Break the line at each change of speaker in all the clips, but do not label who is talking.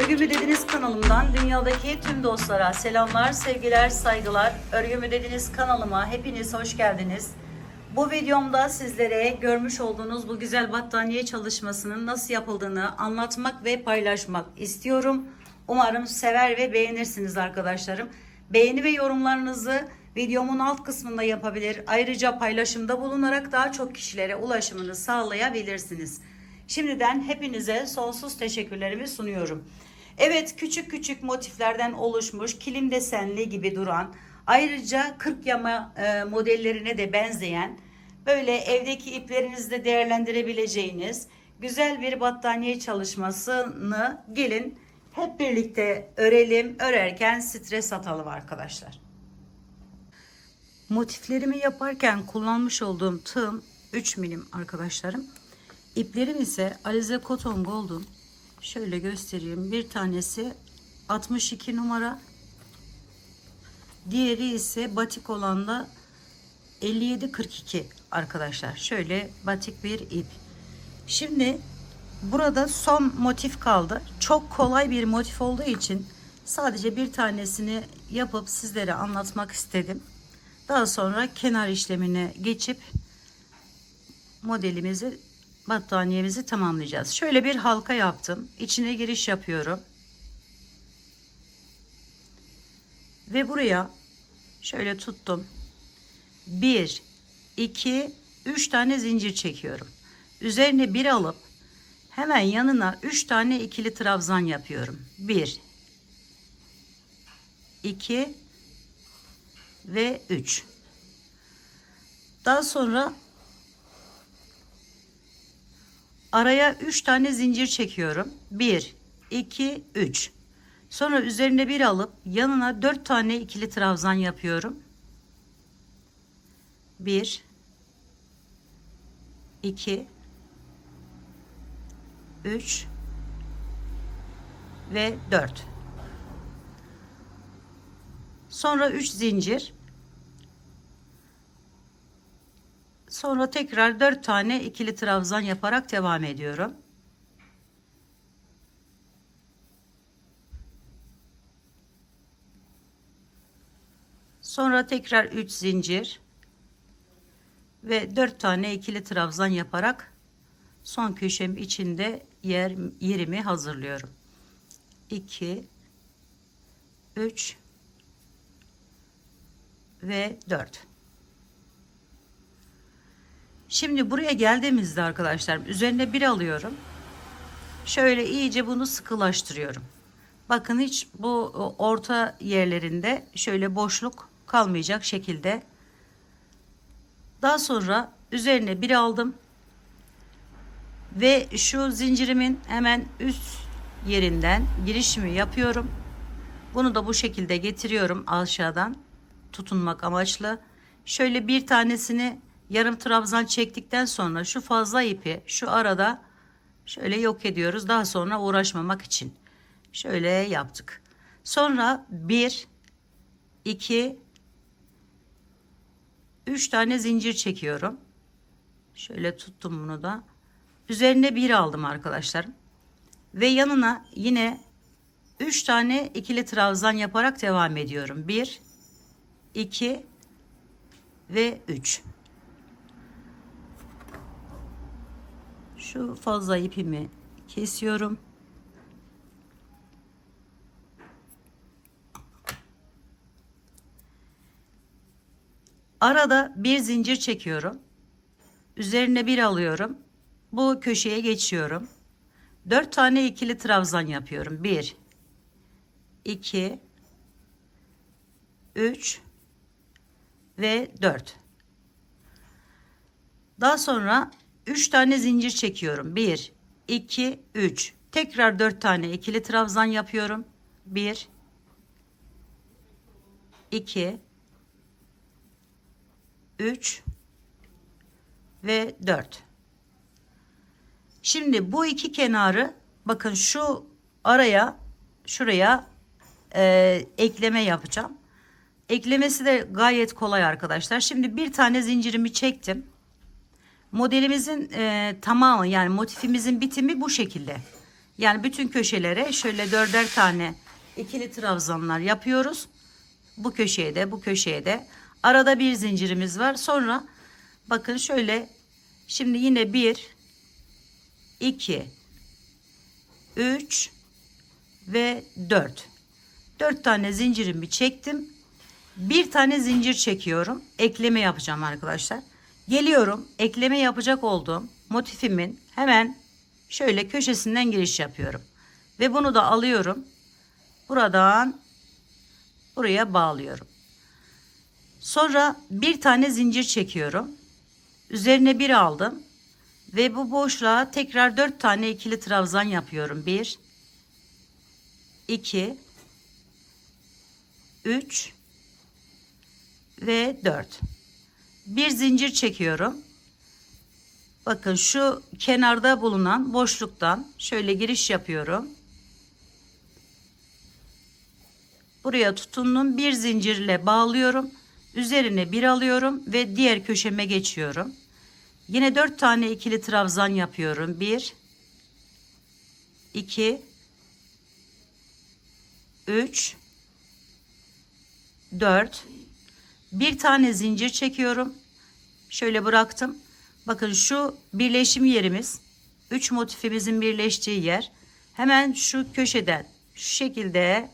Örgü mü dediniz kanalımdan dünyadaki tüm dostlara selamlar, sevgiler, saygılar. Örgü mü dediniz kanalıma hepiniz hoş geldiniz. Bu videomda sizlere görmüş olduğunuz bu güzel battaniye çalışmasının nasıl yapıldığını anlatmak ve paylaşmak istiyorum. Umarım sever ve beğenirsiniz arkadaşlarım. Beğeni ve yorumlarınızı videomun alt kısmında yapabilir. Ayrıca paylaşımda bulunarak daha çok kişilere ulaşımını sağlayabilirsiniz. Şimdiden hepinize sonsuz teşekkürlerimi sunuyorum. Evet, küçük küçük motiflerden oluşmuş kilim desenli gibi duran, ayrıca 40 yama modellerine de benzeyen, böyle evdeki iplerinizde değerlendirebileceğiniz güzel bir battaniye çalışmasını gelin hep birlikte örelim. Örerken stres atalım arkadaşlar. Motiflerimi yaparken kullanmış olduğum tığım 3 milim arkadaşlarım. İplerim ise Alize Cotton Gold'un, şöyle göstereyim, bir tanesi 62 numara, diğeri ise batik olan da 57-42 arkadaşlar. Şöyle batik bir ip. Şimdi burada son motif kaldı. Çok kolay bir motif olduğu için sadece bir tanesini yapıp sizlere anlatmak istedim. Daha sonra kenar işlemine geçip modelimizi, battaniyemizi tamamlayacağız. Şöyle bir halka yaptım. İçine giriş yapıyorum. Ve buraya şöyle tuttum. 1, 2, 3 tane zincir çekiyorum. Üzerine bir alıp hemen yanına 3 tane ikili trabzan yapıyorum. 1, 2 ve 3. Daha sonra araya 3 tane zincir çekiyorum. 1, 2, 3. Sonra üzerine bir alıp yanına 4 tane ikili trabzan yapıyorum. 1, 2, 3 ve 4. Sonra 3 zincir. Sonra tekrar 4 tane ikili trabzan yaparak devam ediyorum. Sonra tekrar 3 zincir ve 4 tane ikili trabzan yaparak son köşem içinde yerimi hazırlıyorum. 2, 3 ve 4. Şimdi buraya geldiğimizde arkadaşlar üzerine bir alıyorum. Şöyle iyice bunu sıkılaştırıyorum. Bakın hiç bu orta yerlerinde şöyle boşluk kalmayacak şekilde. Daha sonra üzerine bir aldım. Ve şu zincirimin hemen üst yerinden girişimi yapıyorum. Bunu da bu şekilde getiriyorum aşağıdan tutunmak amaçlı. Şöyle bir tanesini yarım trabzan çektikten sonra şu fazla ipi şu arada şöyle yok ediyoruz. Daha sonra uğraşmamak için. Şöyle yaptık. Sonra 1, 2, 3 tane zincir çekiyorum. Şöyle tuttum bunu da. Üzerine bir aldım arkadaşlarım. Ve yanına yine 3 tane ikili trabzan yaparak devam ediyorum. 1, 2 ve 3. Şu fazla ipimi kesiyorum. Arada bir zincir çekiyorum. Üzerine bir alıyorum. Bu köşeye geçiyorum. 4 tane ikili trabzan yapıyorum. 1, 2, 3 ve 4. Daha sonra 3 tane zincir çekiyorum. 1, 2, 3. Tekrar 4 tane ikili trabzan yapıyorum. 1, 2, 3 ve 4. Şimdi bu iki kenarı bakın şu araya şuraya ekleme yapacağım. Eklemesi de gayet kolay arkadaşlar. Şimdi bir tane zincirimi çektim. Modelimizin tamamı yani motifimizin bitimi bu şekilde. Yani bütün köşelere şöyle 4'er tane ikili trabzanlar yapıyoruz. Bu köşeye de bu köşeye de. Arada bir zincirimiz var. Sonra bakın şöyle, şimdi yine 1, 2, 3 ve 4. 4 tane zincirimi çektim. Bir tane zincir çekiyorum. Ekleme yapacağım arkadaşlar. Geliyorum. Ekleme yapacak olduğum motifimin hemen şöyle köşesinden giriş yapıyorum. Ve bunu da alıyorum. Buradan buraya bağlıyorum. Sonra bir tane zincir çekiyorum. Üzerine bir aldım. Ve bu boşluğa tekrar 4 tane ikili trabzan yapıyorum. 1, 2, 3 ve 4. Bir zincir çekiyorum. Bakın şu kenarda bulunan boşluktan şöyle giriş yapıyorum. Buraya tutundum. Bir zincirle bağlıyorum. Üzerine bir alıyorum ve diğer köşeme geçiyorum. Yine 4 tane ikili trabzan yapıyorum. 1, 2, 3, 4. Bir tane zincir çekiyorum. Şöyle bıraktım. Bakın şu birleşim yerimiz, 3 motifimizin birleştiği yer. Hemen şu köşeden şu şekilde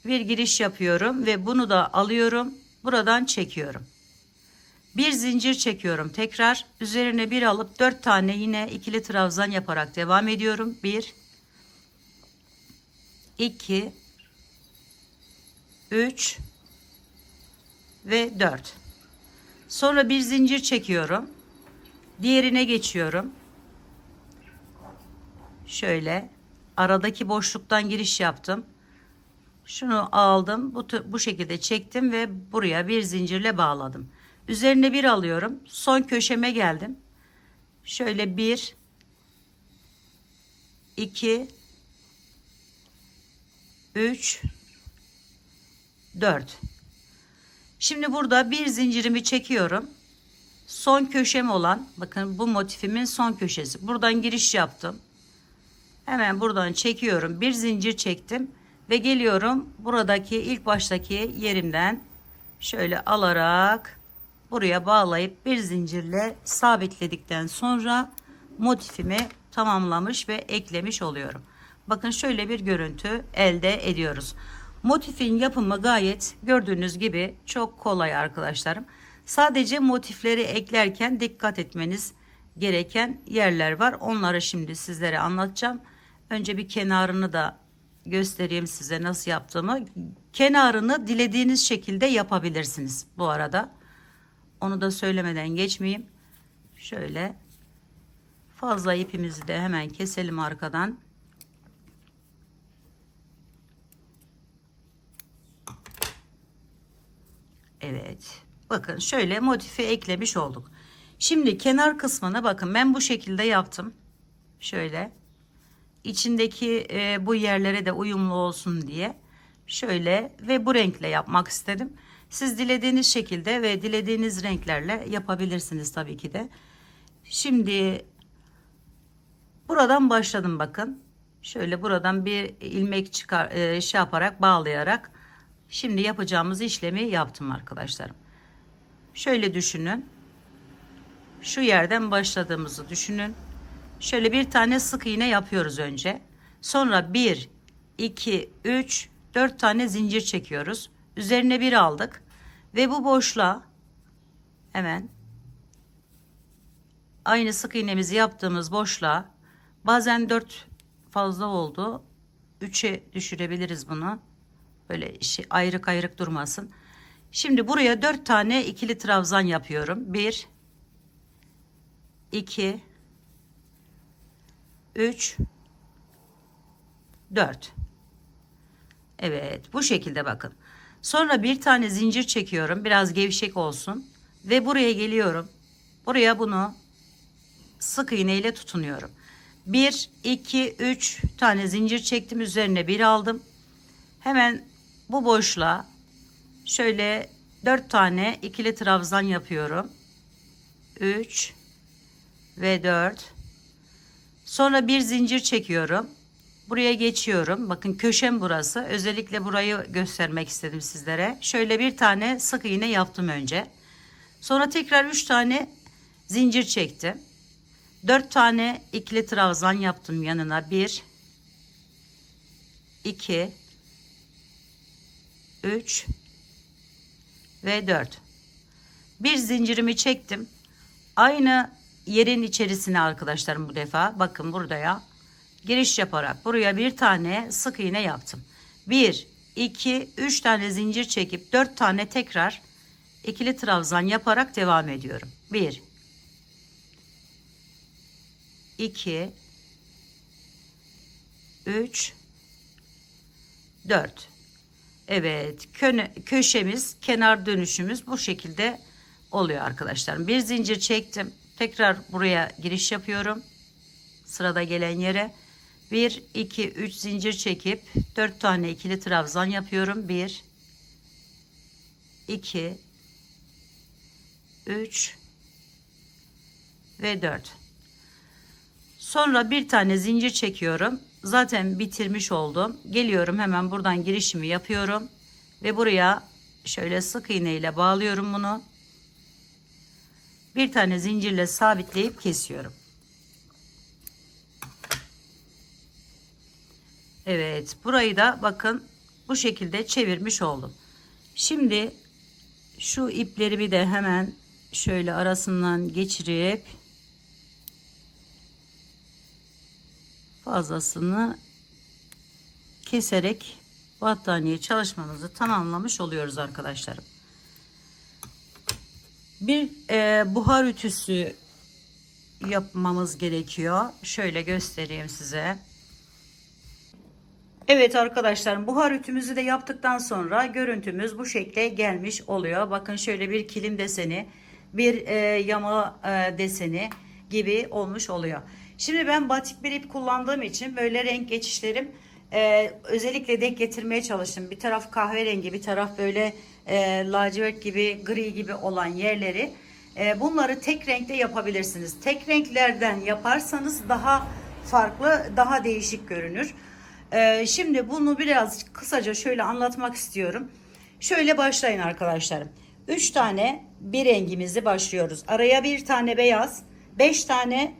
bir giriş yapıyorum ve bunu da alıyorum. Buradan çekiyorum. Bir zincir çekiyorum tekrar. Üzerine bir alıp 4 tane yine ikili trabzan yaparak devam ediyorum. 1, 2, 3 ve 4. Sonra bir zincir çekiyorum. Diğerine geçiyorum. Şöyle aradaki boşluktan giriş yaptım. Şunu aldım. Bu şekilde çektim ve buraya bir zincirle bağladım. Üzerine bir alıyorum. Son köşeme geldim. Şöyle 1, 2, 3, 4. Şimdi burada bir zincirimi çekiyorum. Son köşem olan, bakın bu motifimin son köşesi. Buradan giriş yaptım. Hemen buradan çekiyorum. Bir zincir çektim ve geliyorum. Buradaki ilk baştaki yerimden şöyle alarak buraya bağlayıp bir zincirle sabitledikten sonra motifimi tamamlamış ve eklemiş oluyorum. Bakın şöyle bir görüntü elde ediyoruz. Motifin yapımı gayet gördüğünüz gibi çok kolay arkadaşlarım. Sadece motifleri eklerken dikkat etmeniz gereken yerler var. Onları şimdi sizlere anlatacağım. Önce bir kenarını da göstereyim size nasıl yaptığımı. Kenarını dilediğiniz şekilde yapabilirsiniz bu arada. Onu da söylemeden geçmeyeyim. Şöyle fazla ipimizi de hemen keselim arkadan. Evet. Bakın şöyle motifi eklemiş olduk. Şimdi kenar kısmına bakın, ben bu şekilde yaptım. Şöyle içindeki bu yerlere de uyumlu olsun diye şöyle ve bu renkle yapmak istedim. Siz dilediğiniz şekilde ve dilediğiniz renklerle yapabilirsiniz tabii ki de. Şimdi buradan başladım bakın. Şöyle buradan bir ilmek çıkar şey yaparak, bağlayarak şimdi yapacağımız işlemi yaptım arkadaşlarım. Şöyle düşünün. Şu yerden başladığımızı düşünün. Şöyle bir tane sık iğne yapıyoruz önce. Sonra 1, 2, 3, 4 tane zincir çekiyoruz. Üzerine bir aldık. Ve bu boşluğa hemen aynı sık iğnemizi yaptığımız boşluğa, bazen 4 fazla oldu, 3'e düşürebiliriz bunu. Böyle ayrık ayrık durmasın. Şimdi buraya 4 tane ikili trabzan yapıyorum. 1, 2, 3, 4. Evet, bu şekilde bakın. Sonra bir tane zincir çekiyorum. Biraz gevşek olsun. Ve buraya geliyorum. Buraya bunu sık iğne ile tutunuyorum. 1, 2, 3 tane zincir çektim. Üzerine bir aldım. Hemen bu boşluğa şöyle 4 tane ikili trabzan yapıyorum. 3 ve 4. Sonra bir zincir çekiyorum. Buraya geçiyorum. Bakın köşem burası. Özellikle burayı göstermek istedim sizlere. Şöyle bir tane sık iğne yaptım önce. Sonra tekrar 3 tane zincir çektim. 4 tane ikili trabzan yaptım yanına. 1 2 3 ve 4. Bir zincirimi çektim. Aynı yerin içerisine arkadaşlarım bu defa. Bakın buraya giriş yaparak buraya bir tane sık iğne yaptım. 1 2 3 tane zincir çekip 4 tane tekrar ikili trabzan yaparak devam ediyorum. 1 2 3 4. Evet, köşemiz, kenar dönüşümüz bu şekilde oluyor arkadaşlar. Bir zincir çektim. Tekrar buraya giriş yapıyorum. Sırada gelen yere 1 2 3 zincir çekip 4 tane ikili trabzan yapıyorum. 1 2 3 ve 4. Sonra bir tane zincir çekiyorum. Zaten bitirmiş oldum. Geliyorum, hemen buradan girişimi yapıyorum ve buraya şöyle sık iğne ile bağlıyorum bunu. Bir tane zincirle sabitleyip kesiyorum. Evet, burayı da bakın bu şekilde çevirmiş oldum. Şimdi şu iplerimi de hemen şöyle arasından geçirip fazlasını keserek battaniye çalışmamızı tamamlamış oluyoruz arkadaşlarım. Bir buhar ütüsü yapmamız gerekiyor. Şöyle göstereyim size. Evet arkadaşlar, buhar ütümüzü de yaptıktan sonra görüntümüz bu şekle gelmiş oluyor. Bakın şöyle bir kilim deseni, bir yama deseni gibi olmuş oluyor. Şimdi ben batik bir ip kullandığım için böyle renk geçişlerim özellikle denk getirmeye çalıştım. Bir taraf kahverengi, bir taraf böyle lacivert gibi, gri gibi olan yerleri bunları tek renkte yapabilirsiniz. Tek renklerden yaparsanız daha farklı, daha değişik görünür. Şimdi bunu biraz kısaca şöyle anlatmak istiyorum. Şöyle başlayın arkadaşlarım. 3 tane bir rengimizi başlıyoruz. Araya bir tane beyaz, 5 tane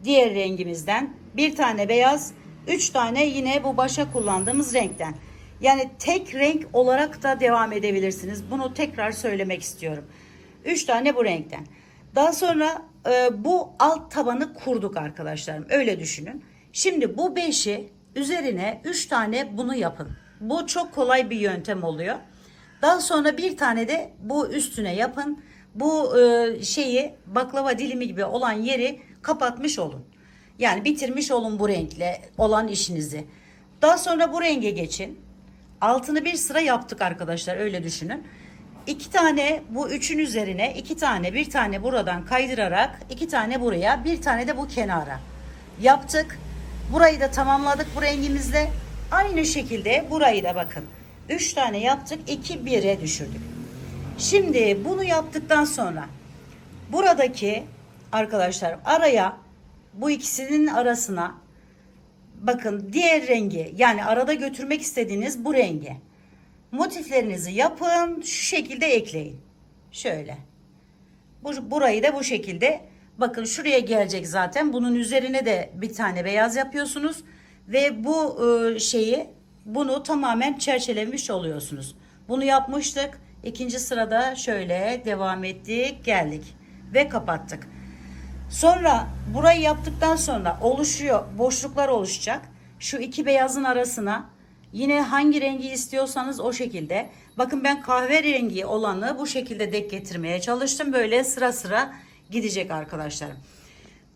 diğer rengimizden, bir tane beyaz, 3 tane yine bu başa kullandığımız renkten. Yani tek renk olarak da devam edebilirsiniz. Bunu tekrar söylemek istiyorum. 3 tane bu renkten. Daha sonra bu alt tabanı kurduk arkadaşlarım. Öyle düşünün. Şimdi bu 5'i üzerine 3 tane bunu yapın. Bu çok kolay bir yöntem oluyor. Daha sonra bir tane de bu üstüne yapın. Bu şeyi baklava dilimi gibi olan yeri kapatmış olun. Yani bitirmiş olun bu renkle olan işinizi. Daha sonra bu renge geçin. Altını bir sıra yaptık arkadaşlar, öyle düşünün. 2 tane bu üçün üzerine 2 tane, bir tane buradan kaydırarak 2 tane buraya, bir tane de bu kenara yaptık. Burayı da tamamladık bu rengimizle. Aynı şekilde burayı da bakın 3 tane yaptık, 2 1'e düşürdük. Şimdi bunu yaptıktan sonra buradaki arkadaşlar araya, bu ikisinin arasına bakın diğer rengi, yani arada götürmek istediğiniz bu rengi motiflerinizi yapın, şu şekilde ekleyin. Şöyle. Burayı da bu şekilde bakın şuraya gelecek zaten. Bunun üzerine de bir tane beyaz yapıyorsunuz ve bu bunu tamamen çerçevelemiş oluyorsunuz. Bunu yapmıştık. İkinci sırada şöyle devam ettik, geldik ve kapattık. Sonra burayı yaptıktan sonra boşluklar oluşacak. Şu iki beyazın arasına yine hangi rengi istiyorsanız o şekilde. Bakın ben kahverengi olanı bu şekilde denk getirmeye çalıştım. Böyle sıra sıra gidecek arkadaşlar.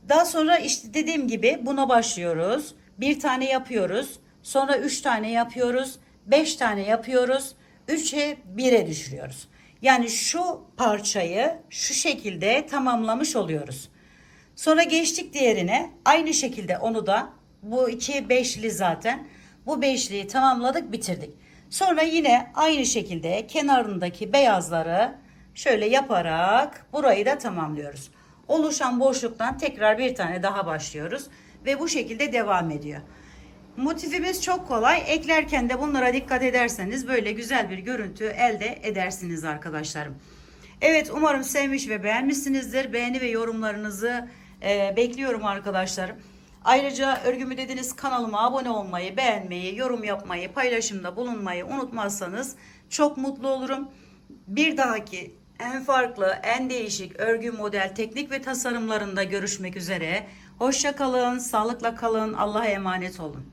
Daha sonra işte dediğim gibi buna başlıyoruz. Bir tane yapıyoruz. Sonra 3 tane yapıyoruz. 5 tane yapıyoruz. 3'e 1'e düşürüyoruz. Yani şu parçayı şu şekilde tamamlamış oluyoruz. Sonra geçtik diğerine. Aynı şekilde onu da, bu iki beşli zaten. Bu beşliyi tamamladık, bitirdik. Sonra yine aynı şekilde kenarındaki beyazları şöyle yaparak burayı da tamamlıyoruz. Oluşan boşluktan tekrar bir tane daha başlıyoruz. ve bu şekilde devam ediyor. Motifimiz çok kolay. Eklerken de bunlara dikkat ederseniz böyle güzel bir görüntü elde edersiniz arkadaşlarım. Evet, umarım sevmiş ve beğenmişsinizdir. Beğeni ve yorumlarınızı bekliyorum arkadaşlarım. Ayrıca Örgümü Dediniz kanalıma abone olmayı, beğenmeyi, yorum yapmayı, paylaşımda bulunmayı unutmazsanız çok mutlu olurum. Bir dahaki en farklı, en değişik örgü model, teknik ve tasarımlarında görüşmek üzere. Hoşça kalın, sağlıkla kalın, Allah'a emanet olun.